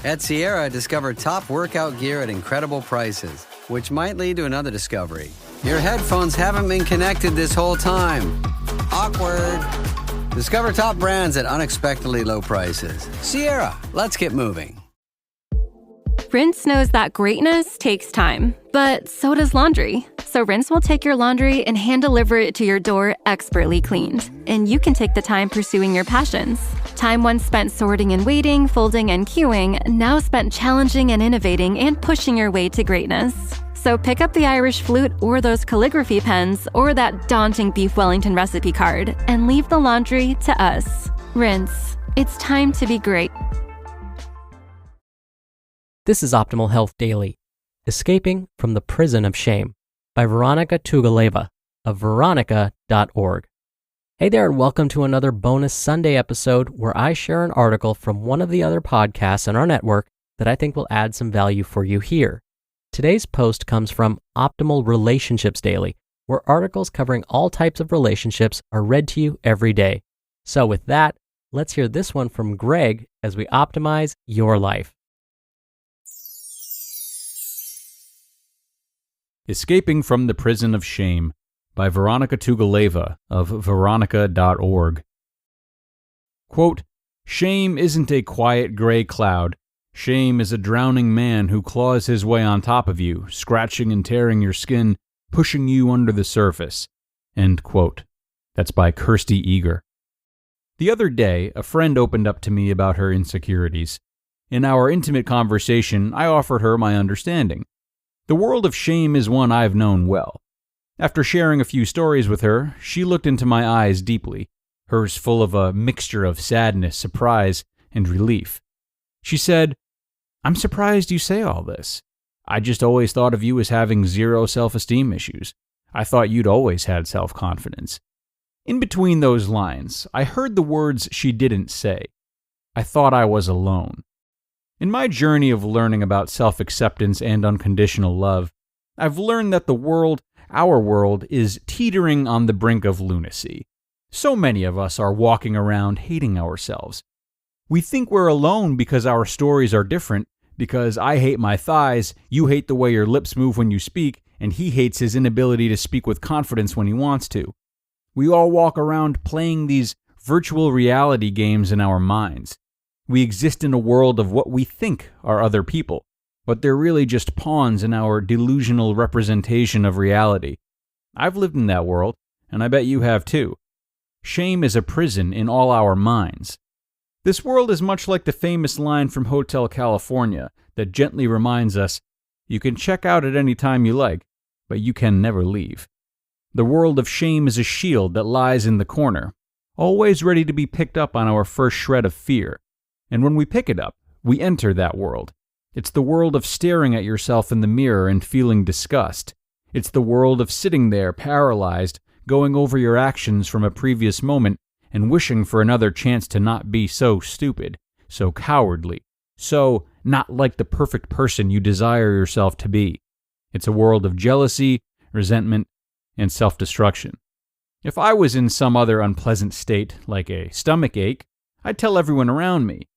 At Sierra, discover top workout gear at incredible prices, which might lead to another discovery. Your headphones haven't been connected this whole time. Awkward. Discover top brands at unexpectedly low prices. Sierra, let's get moving. Rinse knows that greatness takes time, but so does laundry. So Rinse will take your laundry and hand-deliver it to your door expertly cleaned. And you can take the time pursuing your passions. Time once spent sorting and waiting, folding and queuing, now spent challenging and innovating and pushing your way to greatness. So pick up the Irish flute or those calligraphy pens or that daunting beef Wellington recipe card and leave the laundry to us. Rinse. It's time to be great. This is Optimal Health Daily, Escaping from the Prison of Shame by Vironika Tugaleva of Vironika.org. Hey there, and welcome to another bonus Sunday episode where I share an article from one of the other podcasts in our network that I think will add some value for you here. Today's post comes from Optimal Relationships Daily, where articles covering all types of relationships are read to you every day. So with that, let's hear this one from Greg as we optimize your life. Escaping from the Prison of Shame by Vironika Tugaleva of Vironika.org. Quote, "Shame isn't a quiet gray cloud. Shame is a drowning man who claws his way on top of you, scratching and tearing your skin, pushing you under the surface." End quote. That's by Kirsty Eager. The other day, a friend opened up to me about her insecurities. In our intimate conversation, I offered her my understanding. The world of shame is one I've known well. After sharing a few stories with her, she looked into my eyes deeply, hers full of a mixture of sadness, surprise, and relief. She said, "I'm surprised you say all this. I just always thought of you as having zero self-esteem issues. I thought you'd always had self-confidence." In between those lines, I heard the words she didn't say. I thought I was alone. In my journey of learning about self-acceptance and unconditional love, I've learned that the world, our world, is teetering on the brink of lunacy. So many of us are walking around hating ourselves. We think we're alone because our stories are different, because I hate my thighs, you hate the way your lips move when you speak, and he hates his inability to speak with confidence when he wants to. We all walk around playing these virtual reality games in our minds. We exist in a world of what we think are other people, but they're really just pawns in our delusional representation of reality. I've lived in that world, and I bet you have too. Shame is a prison in all our minds. This world is much like the famous line from Hotel California that gently reminds us, you can check out at any time you like, but you can never leave. The world of shame is a shield that lies in the corner, always ready to be picked up on our first shred of fear. And when we pick it up, we enter that world. It's the world of staring at yourself in the mirror and feeling disgust. It's the world of sitting there paralyzed, going over your actions from a previous moment and wishing for another chance to not be so stupid, so cowardly, so not like the perfect person you desire yourself to be. It's a world of jealousy, resentment, and self-destruction. If I was in some other unpleasant state, like a stomach ache, I'd tell everyone around me.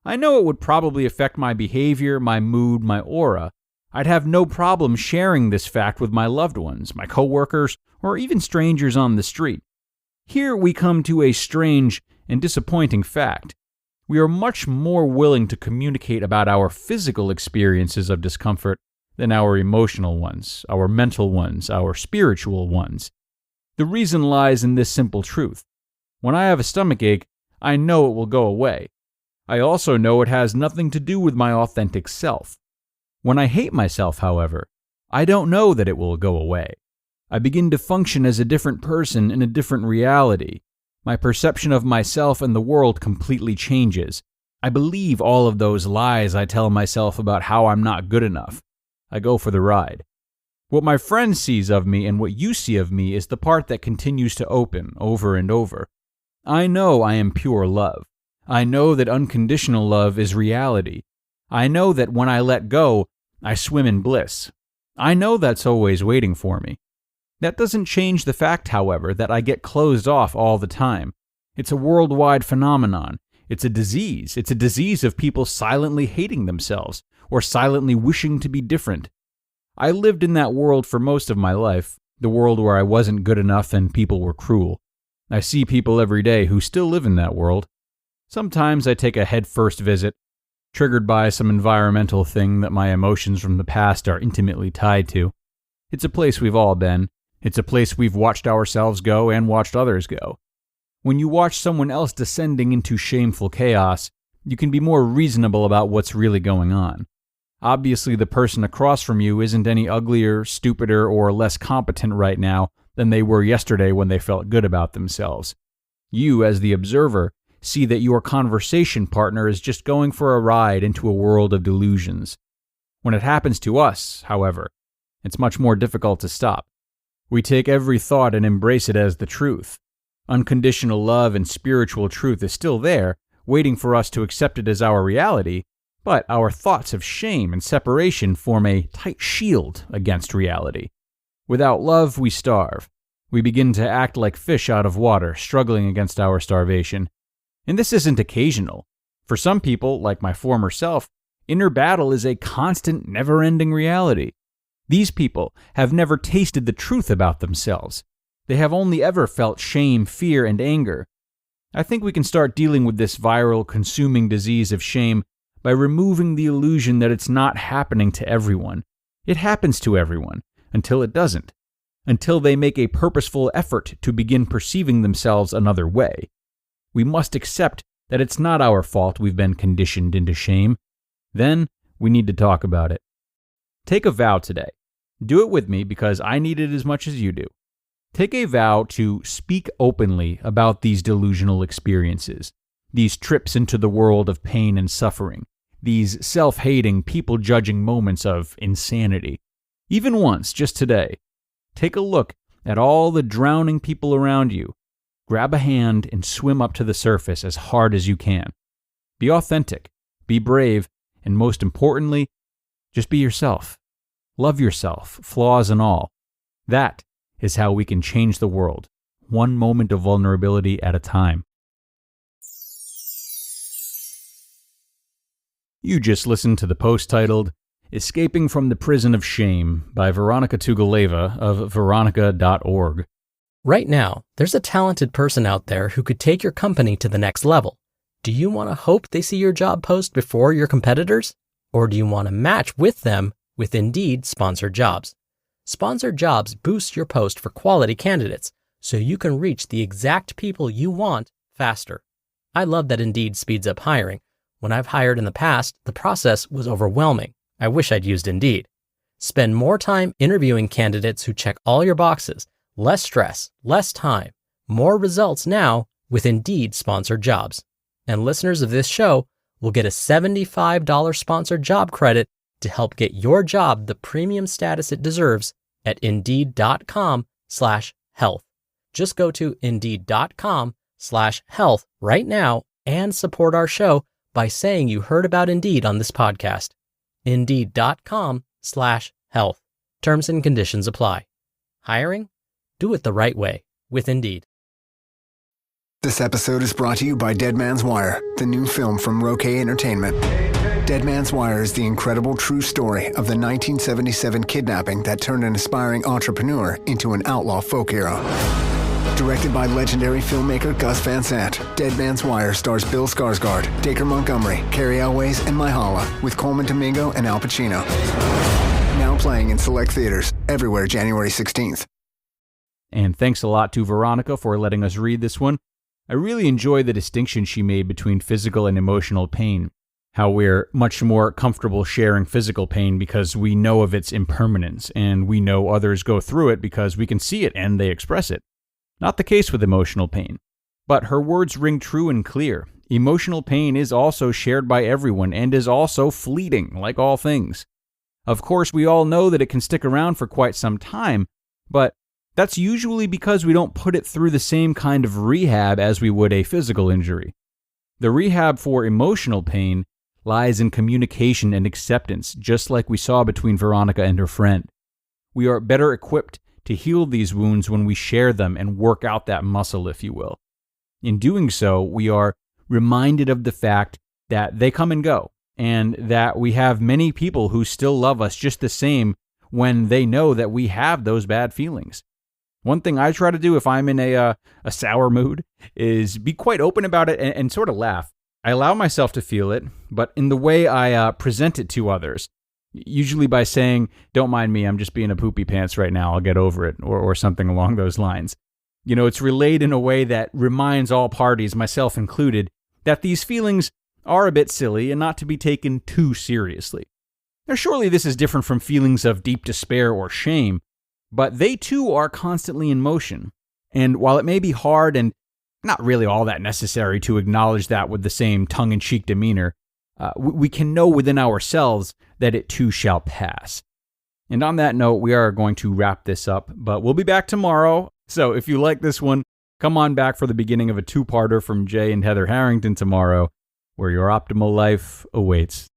I know it would probably affect my behavior, my mood, my aura. I'd have no problem sharing this fact with my loved ones, my coworkers, or even strangers on the street. Here we come to a strange and disappointing fact. We are much more willing to communicate about our physical experiences of discomfort than our emotional ones, our mental ones, our spiritual ones. The reason lies in this simple truth. When I have a stomachache, I know it will go away. I also know it has nothing to do with my authentic self. When I hate myself, however, I don't know that it will go away. I begin to function as a different person in a different reality. My perception of myself and the world completely changes. I believe all of those lies I tell myself about how I'm not good enough. I go for the ride. What my friend sees of me and what you see of me is the part that continues to open over and over. I know I am pure love. I know that unconditional love is reality. I know that when I let go, I swim in bliss. I know that's always waiting for me. That doesn't change the fact, however, that I get closed off all the time. It's a worldwide phenomenon. It's a disease. It's a disease of people silently hating themselves or silently wishing to be different. I lived in that world for most of my life, the world where I wasn't good enough and people were cruel. I see people every day who still live in that world. Sometimes I take a head-first visit, triggered by some environmental thing that my emotions from the past are intimately tied to. It's a place we've all been. It's a place we've watched ourselves go and watched others go. When you watch someone else descending into shameful chaos, you can be more reasonable about what's really going on. Obviously, the person across from you isn't any uglier, stupider, or less competent right now than they were yesterday when they felt good about themselves. You, as the observer, see that your conversation partner is just going for a ride into a world of delusions. When it happens to us, however, it's much more difficult to stop. We take every thought and embrace it as the truth. Unconditional love and spiritual truth is still there, waiting for us to accept it as our reality, but our thoughts of shame and separation form a tight shield against reality. Without love, we starve. We begin to act like fish out of water, struggling against our starvation. And this isn't occasional. For some people, like my former self, inner battle is a constant, never-ending reality. These people have never tasted the truth about themselves. They have only ever felt shame, fear, and anger. I think we can start dealing with this viral, consuming disease of shame by removing the illusion that it's not happening to everyone. It happens to everyone, until it doesn't. Until they make a purposeful effort to begin perceiving themselves another way. We must accept that it's not our fault we've been conditioned into shame. Then, we need to talk about it. Take a vow today. Do it with me because I need it as much as you do. Take a vow to speak openly about these delusional experiences, these trips into the world of pain and suffering, these self-hating, people-judging moments of insanity. Even once, just today, take a look at all the drowning people around you. Grab a hand and swim up to the surface as hard as you can. Be authentic, be brave, and most importantly, just be yourself. Love yourself, flaws and all. That is how we can change the world, one moment of vulnerability at a time. You just listened to the post titled, Escaping from the Prison of Shame by Vironika Tugaleva of Vironika.org. Right now, there's a talented person out there who could take your company to the next level. Do you want to hope they see your job post before your competitors? Or do you want to match with them with Indeed sponsored jobs? Sponsored jobs boost your post for quality candidates so you can reach the exact people you want faster. I love that Indeed speeds up hiring. When I've hired in the past, the process was overwhelming. I wish I'd used Indeed. Spend more time interviewing candidates who check all your boxes. Less stress, less time, more results now with Indeed sponsored jobs. And listeners of this show will get a $75 sponsored job credit to help get your job the premium status it deserves at Indeed.com/health. Just go to Indeed.com/health right now and support our show by saying you heard about Indeed on this podcast. Indeed.com/health. Terms and conditions apply. Hiring? Do it the right way with Indeed. This episode is brought to you by Dead Man's Wire, the new film from Roque Entertainment. Dead Man's Wire is the incredible true story of the 1977 kidnapping that turned an aspiring entrepreneur into an outlaw folk hero. Directed by legendary filmmaker Gus Van Sant, Dead Man's Wire stars Bill Skarsgård, Dacre Montgomery, Carrie Elways, and Myha'la, with Coleman Domingo and Al Pacino. Now playing in select theaters everywhere January 16th. And thanks a lot to Vironika for letting us read this one. I really enjoy the distinction she made between physical and emotional pain. How we're much more comfortable sharing physical pain because we know of its impermanence, and we know others go through it because we can see it and they express it. Not the case with emotional pain. But her words ring true and clear. Emotional pain is also shared by everyone and is also fleeting, like all things. Of course, we all know that it can stick around for quite some time, but that's usually because we don't put it through the same kind of rehab as we would a physical injury. The rehab for emotional pain lies in communication and acceptance, just like we saw between Vironika and her friend. We are better equipped to heal these wounds when we share them and work out that muscle, if you will. In doing so, we are reminded of the fact that they come and go, and that we have many people who still love us just the same when they know that we have those bad feelings. One thing I try to do if I'm in a sour mood is be quite open about it and sort of laugh. I allow myself to feel it, but in the way I present it to others, usually by saying, "Don't mind me, I'm just being a poopy pants right now, I'll get over it," or something along those lines. It's relayed in a way that reminds all parties, myself included, that these feelings are a bit silly and not to be taken too seriously. Now, surely this is different from feelings of deep despair or shame, but they too are constantly in motion. And while it may be hard and not really all that necessary to acknowledge that with the same tongue-in-cheek demeanor, we can know within ourselves that it too shall pass. And on that note, we are going to wrap this up, but we'll be back tomorrow. So if you like this one, come on back for the beginning of a two-parter from Jay and Heather Harrington tomorrow, where your optimal life awaits.